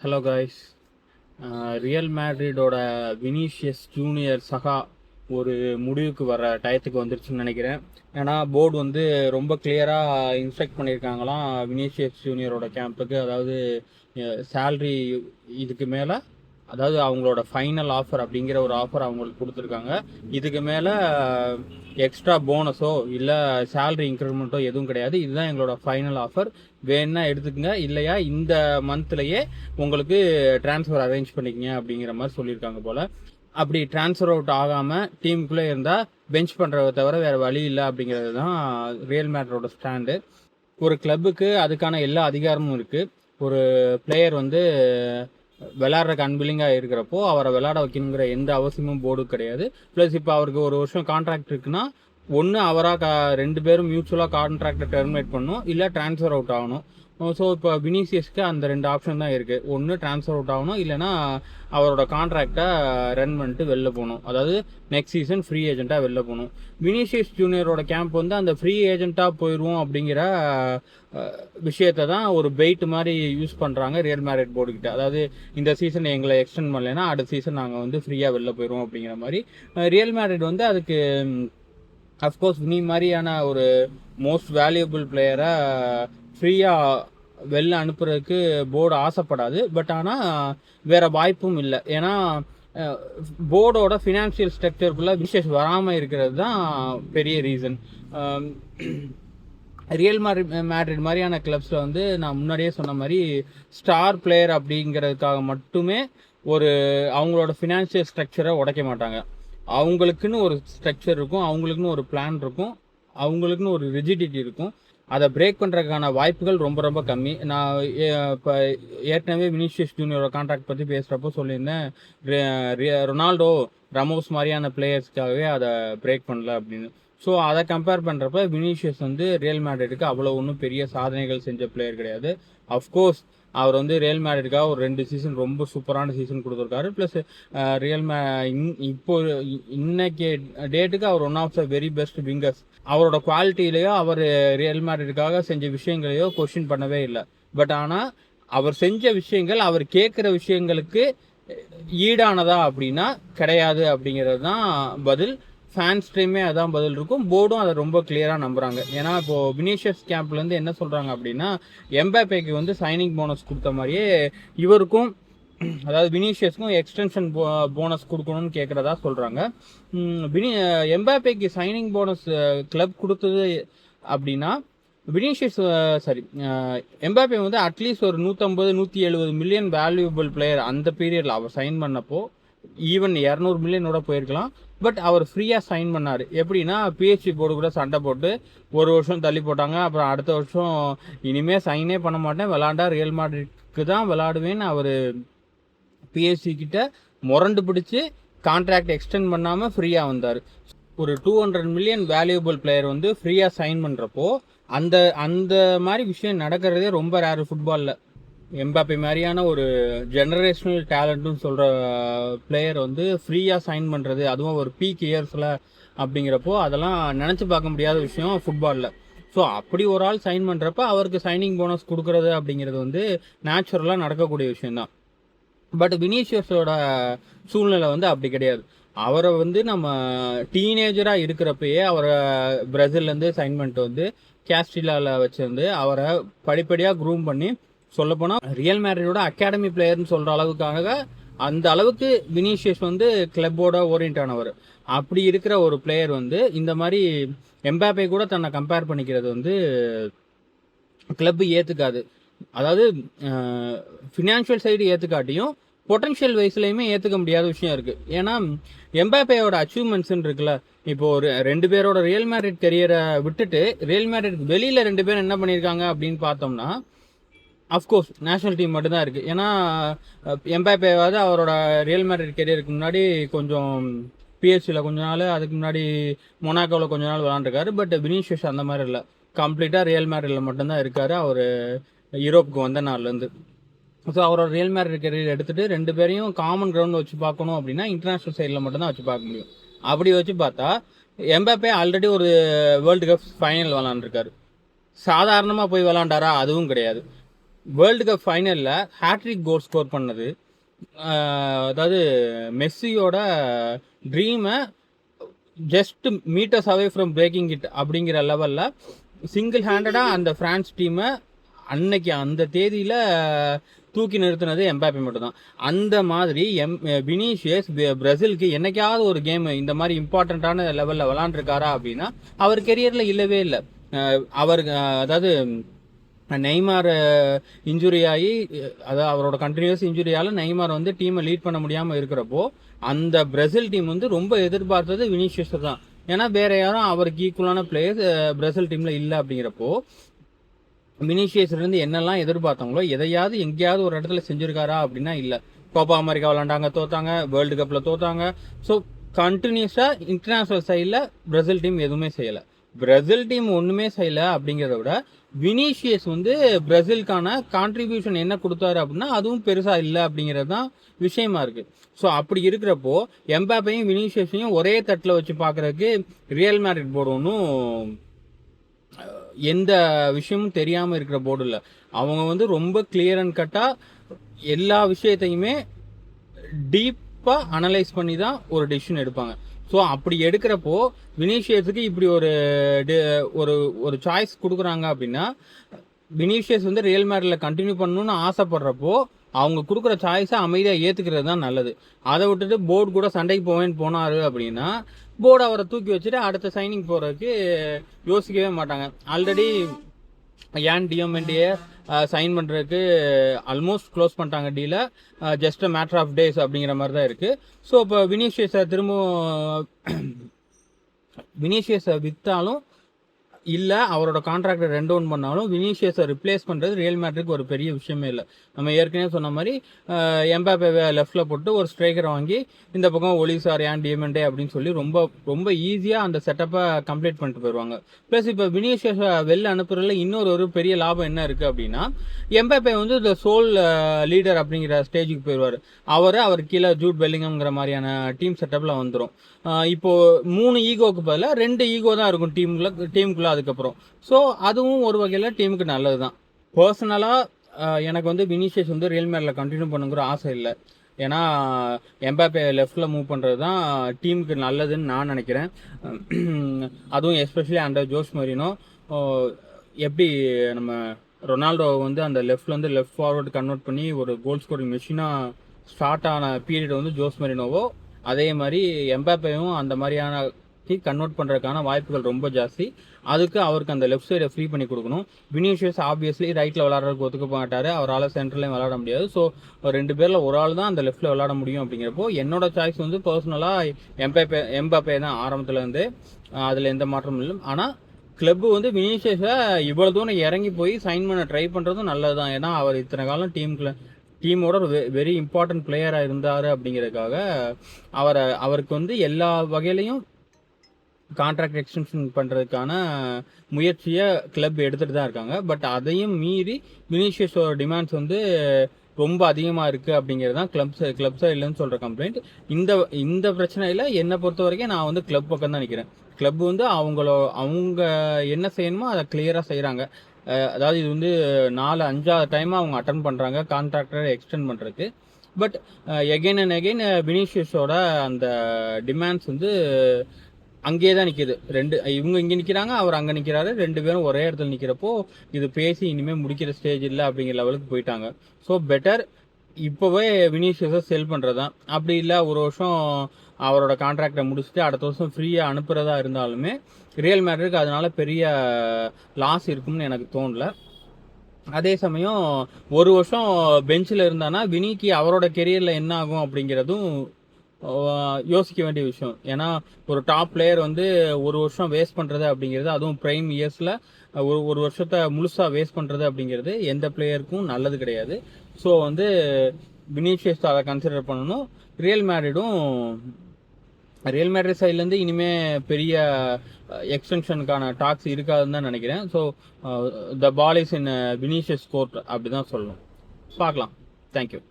Hello guys. Real மேட்ரிடோட Vinicius junior சகா ஒரு முடிவுக்கு வர டயத்துக்கு வந்துருச்சுன்னு நினைக்கிறேன். ஏன்னா போர்டு வந்து ரொம்ப கிளியராக இன்ஸ்ட்ரக்ட் பண்ணியிருக்காங்களாம் வினிஷியஸ் ஜூனியரோட கேம்புக்கு. அதாவது சேல்ரி இதுக்கு மேலே, அதாவது அவங்களோட ஃபைனல் ஆஃபர் அப்படிங்கிற ஒரு ஆஃபர் அவங்களுக்கு கொடுத்துருக்காங்க. இதுக்கு மேலே எக்ஸ்ட்ரா போனஸோ இல்லை சேல்ரி இன்க்ரிமெண்ட்டோ எதுவும் கிடையாது. இதுதான் எங்களோட ஃபைனல் ஆஃபர், வேணா எடுத்துக்கங்க, இல்லையா இந்த மந்த்லேயே உங்களுக்கு ட்ரான்ஸ்ஃபர் அரேஞ்ச் பண்ணிக்கங்க அப்படிங்கிற மாதிரி சொல்லியிருக்காங்க போல். அப்படி ட்ரான்ஸ்ஃபர் அவுட் ஆகாமல் டீமுக்குள்ளே இருந்தால் பெஞ்ச் பண்ணுறத தவிர வேறு வழி இல்லை அப்படிங்கிறது தான் ரியல் மேட்ரோட ஸ்டாண்டு. ஒரு கிளப்புக்கு அதுக்கான எல்லா அதிகாரமும் இருக்குது. ஒரு பிளேயர் வந்து விளையாடுறக்கு அன்பில்லிங்காக இருக்கிறப்போ அவரை விளையாட வைக்கணுங்கிற எந்த அவசியமும் போர்டு கிடையாது. ப்ளஸ் இப்போ அவருக்கு ஒரு வருஷம் கான்ட்ராக்ட் இருக்குன்னா ஒன்று அவராக ரெண்டு பேரும் மியூச்சுவலாக கான்ட்ராக்டை டெர்மினேட் பண்ணணும், இல்லை ட்ரான்ஸ்ஃபர் அவுட் ஆகணும். ஸோ இப்போ வினிசியஸ்க்கு அந்த ரெண்டு ஆப்ஷன் தான் இருக்குது. ஒன்று ட்ரான்ஸ்ஃபர் அவுட் ஆகணும், இல்லைனா அவரோட கான்ட்ராக்டை ரன் பண்ணிட்டு வெளில போகணும். அதாவது நெக்ஸ்ட் சீசன் ஃப்ரீ ஏஜெண்ட்டாக வெளில போகணும். வினிசியஸ் ஜூனியரோட கேம்ப் வந்து அந்த ஃப்ரீ ஏஜெண்ட்டாக போயிடுவோம் அப்படிங்கிற விஷயத்தை தான் ஒரு பெயிட் மாதிரி யூஸ் பண்ணுறாங்க ரியல் மேட்ரிட் போர்டுக்கிட்ட. அதாவது இந்த சீசன் எங்களை எக்ஸ்டெண்ட் பண்ணலைன்னா அடுத்த சீசன் நாங்கள் வந்து ஃப்ரீயாக வெளில போயிடுவோம் அப்படிங்கிற மாதிரி. ரியல் மேட்ரிட் வந்து அதுக்கு அஃப்கோர்ஸ் வினி மாதிரியான ஒரு மோஸ்ட் வேல்யூபிள் பிளேயரை ஃப்ரீயாக வெளில அனுப்புறதுக்கு போர்டு ஆசைப்படாது. பட் ஆனால் வேறு வாய்ப்பும் இல்லை. ஏன்னா போர்டோட ஃபினான்ஷியல் ஸ்ட்ரக்சருக்குள்ளே விசேஷ் வராமல் இருக்கிறது தான் பெரிய ரீசன். ரியல் மேட்ரிட் மாதிரியான கிளப்ஸில் வந்து நான் முன்னாடியே சொன்ன மாதிரி ஸ்டார் பிளேயர் அப்படிங்கிறதுக்காக மட்டுமே ஒரு அவங்களோட ஃபினான்ஷியல் ஸ்ட்ரக்சரை உடைக்க மாட்டாங்க. அவங்களுக்குன்னு ஒரு ஸ்ட்ரக்சர் இருக்கும், அவங்களுக்குன்னு ஒரு பிளான் இருக்கும், அவங்களுக்குன்னு ஒரு ரிஜிடிட்டி இருக்கும். அதை பிரேக் பண்ணுறதுக்கான வாய்ப்புகள் ரொம்ப ரொம்ப கம்மி. நான் இப்போ ஏற்கனவே வினிஷியஸ் ஜூனியரோட கான்ட்ராக்ட் பற்றி பேசுகிறப்போ சொல்லியிருந்தேன், ரொனால்டோ ரமோஸ் மாதிரியான பிளேயர்ஸ்க்காகவே அதை பிரேக் பண்ணல அப்படின்னு. ஸோ அதை கம்பேர் பண்ணுறப்ப வினிஷியஸ் வந்து ரியல் மேட்ரிடுக்கு அவ்வளோ ஒன்றும் பெரிய சாதனைகள் செஞ்ச பிளேயர் கிடையாது. அஃப்கோர்ஸ் அவர் வந்து ரியல் மேட்ரிடுக்காக ஒரு 2 சீசன் ரொம்ப சூப்பரான சீசன் கொடுத்துருக்காரு. ப்ளஸ் இப்போ இன்னைக்கு டேட்டுக்கு அவர் one of the very best wingers. அவரோட குவாலிட்டியிலையோ அவர் ரியல் மேட்ரிடுக்காக செஞ்ச விஷயங்களையோ கொஸ்டின் பண்ணவே இல்லை. பட் ஆனால் அவர் செஞ்ச விஷயங்கள் அவர் கேட்குற விஷயங்களுக்கு ஈடானதா அப்படின்னா கிடையாது அப்படிங்கிறது தான் பதில். ஃபேன்ஸ் டைமே அதான் பதில் இருக்கும். போர்டும் அதை ரொம்ப கிளியராக நம்புகிறாங்க. ஏன்னா இப்போது வினிஷியஸ் கேம்ப்லேருந்து என்ன சொல்கிறாங்க அப்படின்னா, எம்பாப்பேக்கு வந்து சைனிங் போனஸ் கொடுத்த மாதிரியே இவருக்கும், அதாவது வினிஷியஸ்க்கும் எக்ஸ்டென்ஷன் போனஸ் கொடுக்கணும்னு கேட்குறதா சொல்கிறாங்க. எம்பாப்பேக்கு சைனிங் போனஸ் கிளப் கொடுத்தது அப்படின்னா வினிஷியஸ் எம்பாப்பே வந்து அட்லீஸ்ட் ஒரு 150-170 மில்லியன் வேல்யூபிள் பிளேயர் அந்த பீரியடில் அவர் சைன் பண்ணப்போ ஈவன் 200 மில்லியனோட போயிருக்கலாம். பட் அவர் ஃப்ரீயாக சைன் பண்ணார். எப்படின்னா பிஹெச்டி போர்டு கூட சண்டை போட்டு ஒரு வருஷம் தள்ளி போட்டாங்க. அப்புறம் அடுத்த வருஷம் இனிமேல் சைனே பண்ண மாட்டேன், விளாண்டா ரியல் மேட்ரிட்க்கு தான் விளாடுவேன்னு அவர் பிஹெச்டி கிட்ட முரண்டு பிடிச்சி கான்ட்ராக்ட் எக்ஸ்டெண்ட் பண்ணாமல் ஃப்ரீயாக வந்தார். ஒரு 200 மில்லியன் வேல்யூபிள் பிளேயர் வந்து ஃப்ரீயாக சைன் பண்ணுறப்போ அந்த அந்த மாதிரி விஷயம் நடக்கிறதே ரொம்ப ரேர் ஃபுட்பாலில். எம்பாப்பே மாதிரியான ஒரு ஜெனரேஷனல் டேலண்ட்டுன்னு சொல்கிற பிளேயர் வந்து ஃப்ரீயாக சைன் பண்ணுறது, அதுவும் ஒரு பீக் இயர்ஸில் அப்படிங்கிறப்போ அதெல்லாம் நினச்சி பார்க்க முடியாத விஷயம் ஃபுட்பாலில். ஸோ அப்படி ஒரு ஆள் சைன் பண்ணுறப்ப அவருக்கு சைனிங் போனஸ் கொடுக்குறது அப்படிங்கிறது வந்து நேச்சுரலாக நடக்கக்கூடிய விஷயந்தான். பட் வினிஷியஸோட சூழ்நிலை வந்து அப்படி கிடையாது. அவரை வந்து நம்ம டீனேஜராக இருக்கிறப்பயே அவரை பிரேசில்லேருந்து சைன் பண்ணிட்டு வந்து கேஸ்டிலாவில் வச்சுருந்து அவரை படிப்படியாக க்ரூம் பண்ணி, சொல்லப்போனால் ரியல் மேட்ரிடோட அகாடமி பிளேயர்னு சொல்கிற அளவுக்காக அந்த அளவுக்கு வினிஷியஸ் வந்து கிளப்போட ஓரியன்ட் ஆனவர். அப்படி இருக்கிற ஒரு பிளேயர் வந்து இந்த மாதிரி எம்பாப்பே கூட தன்னை கம்பேர் பண்ணிக்கிறது வந்து கிளப்பு ஏற்றுக்காது. அதாவது ஃபினான்ஷியல் சைடு ஏற்றுக்காட்டியும் பொட்டன்ஷியல் வைஸ்லையுமே ஏற்றுக்க முடியாத விஷயம் இருக்குது. ஏன்னா எம்பாப்பேயோட அச்சீவ்மெண்ட்ஸ்ன்னு இருக்குல்ல, இப்போ ஒரு 2 பேரோட ரியல் மேட்ரிட் கரியரை விட்டுட்டு ரியல் மேட்ரிட் வெளியில் 2 பேரும் என்ன பண்ணியிருக்காங்க அப்படின்னு பார்த்தோம்னா, அஃப்கோர்ஸ் நேஷனல் டீம் மட்டும்தான் இருக்குது. ஏன்னா எம்பாப்பேவாவது அவரோட ரியல் மேட்ரிட் கெரியருக்கு முன்னாடி கொஞ்சம் பிஹெச்சியில் கொஞ்ச நாள், அதுக்கு முன்னாடி மொனாக்கோவில் கொஞ்ச நாள் விளாண்டுருக்காரு. பட் வினிஷியஸ் அந்த மாதிரி இல்லை, கம்ப்ளீட்டாக ரியல் மேட்ரிடில் மட்டும்தான் இருக்கார் அவர் யூரோப்புக்கு வந்த நாள்லேருந்து. ஸோ அவரோட ரியல் மேட்ரிட் கெரியர் எடுத்துகிட்டு 2 பேரையும் காமன் கிரவுண்ட் வச்சு பார்க்கணும் அப்படின்னா இன்டர்நேஷ்னல் சைடில் மட்டும்தான் வச்சு பார்க்க முடியும். அப்படி வச்சு பார்த்தா எம்பாப்பே ஆல்ரெடி ஒரு வேர்ல்டு கப் ஃபைனல் விளாண்டுருக்காரு. சாதாரணமாக போய் விளாண்டாரா? அதுவும் கிடையாது. வேர்ல்டு கப் ஃபைனலில் ஹேட்ரிக் கோல் ஸ்கோர் பண்ணது, அதாவது மெஸ்ஸியோட ட்ரீமை just meters away from breaking it அப்படிங்கிற லெவலில் சிங்கிள் ஹேண்டடாக அந்த ஃப்ரான்ஸ் டீமை அன்னைக்கு அந்த தேதியில் தூக்கி நிறுத்தினது எம்பாப்பே மட்டும்தான். அந்த மாதிரி வினிஷியஸ் பிரேசிலுக்கு என்னைக்காவது ஒரு கேம் இந்த மாதிரி இம்பார்ட்டண்ட்டான லெவலில் விளாண்டுருக்காரா அப்படின்னா அவர் கெரியரில் இல்லவே இல்லை. அவர் அதாவது நெய்மார் இன்ஜுரி ஆகி, அதாவது அவரோட கண்டினியூஸ் இன்ஜுரியால் நெய்மார் வந்து டீமை லீட் பண்ண முடியாமல் இருக்கிறப்போ அந்த பிரேசில் டீம் வந்து ரொம்ப எதிர்பார்த்தது வினிஷியஸ் தான். ஏன்னா வேற யாரும் அவருக்கு ஈக்குவலான பிளேயர்ஸ் பிரேசில் டீமில் இல்லை. அப்படிங்கிறப்போ வினிஷியஸ்லேருந்து என்னெல்லாம் எதிர்பார்த்தாங்களோ எதையாவது எங்கேயாவது ஒரு இடத்துல செஞ்சுருக்காரா அப்படின்னா இல்லை. கோப்பா அமெரிக்கா விளாண்டாங்க, தோத்தாங்க. வேர்ல்டு கப்பில் தோத்தாங்க. ஸோ கண்டினியூஸாக இன்டர்நேஷ்னல் சைடில் பிரேசில் டீம் எதுவுமே செய்யலை. பிரேசில் டீம் ஒன்றுமே செய்யலை அப்படிங்கிறத விட வினிஷியஸ் வந்து பிரேசிலுக்கான கான்ட்ரிபியூஷன் என்ன கொடுத்தாரு அப்படின்னா அதுவும் பெருசாக இல்லை அப்படிங்கிறது தான் விஷயமா இருக்குது. ஸோ அப்படி இருக்கிறப்போ எம்பாப்பையும் வினிஷியஸையும் ஒரே தட்டில் வச்சு பார்க்குறதுக்கு ரியல் மேட்ரிட் போர்டு ஒன்றும் எந்த விஷயமும் தெரியாமல் இருக்கிற போர்டு இல்லை. அவங்க வந்து ரொம்ப கிளியர் அண்ட் கட்டாக எல்லா விஷயத்தையுமே டீப்பாக அனலைஸ் பண்ணி தான் ஒரு டெசிஷன் எடுப்பாங்க. ஸோ அப்படி எடுக்கிறப்போ வினிஷியஸுக்கு இப்படி ஒரு சாய்ஸ் கொடுக்குறாங்க அப்படின்னா வினிஷியஸ் வந்து ரியல் மேட்ரில் கண்டினியூ பண்ணணும்னு ஆசைப்படுறப்போ அவங்க கொடுக்குற சாய்ஸை அமைதியாக ஏற்றுக்கிறது தான் நல்லது. அதை விட்டுட்டு போர்டு கூட சண்டைக்கு போவேன்னு போனார் அப்படின்னா போர்டு அவரை தூக்கி வச்சுட்டு அடுத்த சைனிங் போகிறதுக்கு யோசிக்கவே மாட்டாங்க. ஆல்ரெடி ஏன் டிஎம்என்டியை சைன் பண்ணுறதுக்கு ஆல்மோஸ்ட் க்ளோஸ் பண்ணிட்டாங்க டீலை. Just a matter of days அப்படிங்கிற மாதிரி தான் இருக்குது. ஸோ இப்போ வினிஷியஸை விற்றாலும் இல்லை அவரோட கான்ட்ராக்டை ரெண்டு ஒன் பண்ணாலும் வினிஷியஸை ரிப்ளேஸ் பண்ணுறது ரியல் மேட்ரிக்கு ஒரு பெரிய விஷயமே இல்லை. நம்ம ஏற்கனவே சொன்ன மாதிரி எம்பாப்பே லெஃப்டில் போட்டு ஒரு ஸ்ட்ரைக்கரை வாங்கி இந்த பக்கம் ஒலிசார் ஏன் டிஎம்என்டே அப்படின்னு சொல்லி ரொம்ப ரொம்ப ஈஸியாக அந்த செட்டப்பை கம்ப்ளீட் பண்ணிட்டு போயிடுவாங்க. ப்ளஸ் இப்போ வினிஷியஸை வெளில அனுப்புறதுல இன்னொரு பெரிய லாபம் என்ன இருக்குது அப்படின்னா எம்பாப்பே வந்து இந்த சோல் லீடர் அப்படிங்கிற ஸ்டேஜுக்கு போயிடுவார். அவர் கீழே ஜூட் பெல்லிங்கம்ங்கிற மாதிரியான டீம் செட்டப்பில் வந்துடும். இப்போது 3 ஈகோக்கு பதிலாக 2 ஈகோ தான் இருக்கும் டீமுக்குள்ளே அதுக்கப்புறம். ஸோ அதுவும் ஒரு வகையில் டீமுக்கு நல்லது தான். பர்சனலாக எனக்கு வந்து வினிஷியஸ் வந்து ரியல் மேட்ரில் கண்டினியூ பண்ணுங்கிற ஆசை இல்லை. ஏன்னா எம்பாப்பே லெஃப்டில் மூவ் பண்ணுறது தான் டீமுக்கு நல்லதுன்னு நான் நினைக்கிறேன். அதுவும் எஸ்பெஷலி அண்டர் ஜோஸ் மரினோ. எப்படி நம்ம ரொனால்டோ வந்து அந்த லெஃப்ட்லேருந்து லெஃப்ட் ஃபார்வர்டு கன்வெர்ட் பண்ணி ஒரு கோல் ஸ்கோரிங் மெஷினாக ஸ்டார்ட் ஆன பீரியட் வந்து ஜோஸ் மரினோவோ, அதே மாதிரி எம்பாப்பேயும் அந்த மாதிரியான கன்வெர்ட் பண்ணுறதுக்கான வாய்ப்புகள் ரொம்ப ஜாஸ்தி. அதுக்கு அவருக்கு அந்த லெஃப்ட் சைடை ஃப்ரீ பண்ணி கொடுக்கணும். வினிஷியஸ் ஆப்வியஸ்லி ரைட்டில் விளாட்றதுக்கு ஒத்துக்க மாட்டார், அவரால் சென்டர்லையும் விளாட முடியாது. ஸோ 2 பேரில் ஒரு ஆள் தான் அந்த லெஃப்ட்டில் விளாட முடியும். அப்படிங்கிறப்போ என்னோட சாய்ஸ் வந்து பர்சனலாக எம்பாப்பே தான் ஆரம்பத்தில் இருந்து, அதில் எந்த மாற்றமும் இல்லை. ஆனால் கிளப்பு வந்து வினிஷியஸை இவ்வளோ தூரம் இறங்கி போய் சைன் பண்ண ட்ரை பண்ணுறதும் நல்லது தான். ஏன்னா அவர் இத்தனை காலம் டீமோட வெரி இம்பார்ட்டன்ட் பிளேயராக இருந்தார். அப்படிங்கிறதுக்காக அவருக்கு வந்து எல்லா வகையிலையும் கான்ட்ராக்ட் எக்ஸ்டென்ஷன் பண்ணுறதுக்கான முயற்சியை கிளப் எடுத்துகிட்டு தான் இருக்காங்க. பட் அதையும் மீறி வினிஷியஸோட டிமாண்ட்ஸ் வந்து ரொம்ப அதிகமாக இருக்குது அப்படிங்கிறது தான் கிளப்ஸாக இல்லைன்னு சொல்கிற கம்ப்ளைண்ட். இந்த பிரச்சனையில் என்னை பொறுத்த வரைக்கும் நான் வந்து கிளப் பக்கம் தான் நிற்கிறேன். கிளப் வந்து அவங்க என்ன செய்யணுமோ அதை கிளியராக செய்கிறாங்க. அதாவது இது வந்து 4-5 டைமாக அவங்க அட்டன் பண்ணுறாங்க கான்ட்ராக்டரை எக்ஸ்டெண்ட் பண்ணுறதுக்கு. பட் எகெயின் அண்ட் எகெயின் வினிஷியஸோட அந்த டிமாண்ட்ஸ் வந்து அங்கேயே தான் நிற்கிது. இவங்க இங்கே நிற்கிறாங்க, அவர் அங்கே நிற்கிறாரு. 2 பேரும் ஒரே இடத்துல நிற்கிறப்போ இது பேசி இனிமேல் முடிக்கிற ஸ்டேஜ் இல்லை அப்படிங்கிற லெவலுக்கு போயிட்டாங்க. ஸோ பெட்டர் இப்போவே வினிஷியஸை செல் பண்ணுறது தான். அப்படி இல்லை ஒரு வருஷம் அவரோட கான்ட்ராக்டை முடிச்சுட்டு அடுத்த வருஷம் ஃப்ரீயாக அனுப்புகிறதா இருந்தாலுமே ரியல் மேட்ரிக்கு அதனால பெரிய லாஸ் இருக்கும்னு எனக்கு தோணலை. அதே சமயம் ஒரு வருஷம் பெஞ்சில் இருந்தானா வினிக்கு அவரோட கெரியரில் என்ன ஆகும் அப்படிங்கிறதும் யோசிக்க வேண்டிய விஷயம். ஏன்னா ஒரு டாப் பிளேயர் வந்து ஒரு வருஷம் வேஸ்ட் பண்ணுறது அப்படிங்கிறது, அதுவும் ப்ரைம் இயர்ஸில் ஒரு வருஷத்தை முழுசாக வேஸ்ட் பண்ணுறது அப்படிங்கிறது எந்த பிளேயருக்கும் நல்லது கிடையாது. ஸோ வந்து வினிஷியஸ் அதை கன்சிடர் பண்ணணும். ரியல் மேட்ரிட் சைட்லேருந்து இனிமேல் பெரிய எக்ஸ்டென்ஷனுக்கான டாக்ஸ் இருக்காதுன்னு தான் நினைக்கிறேன். So the ball is in Vinicius court அப்படி தான் சொல்லணும். பார்க்கலாம். தேங்க்யூ.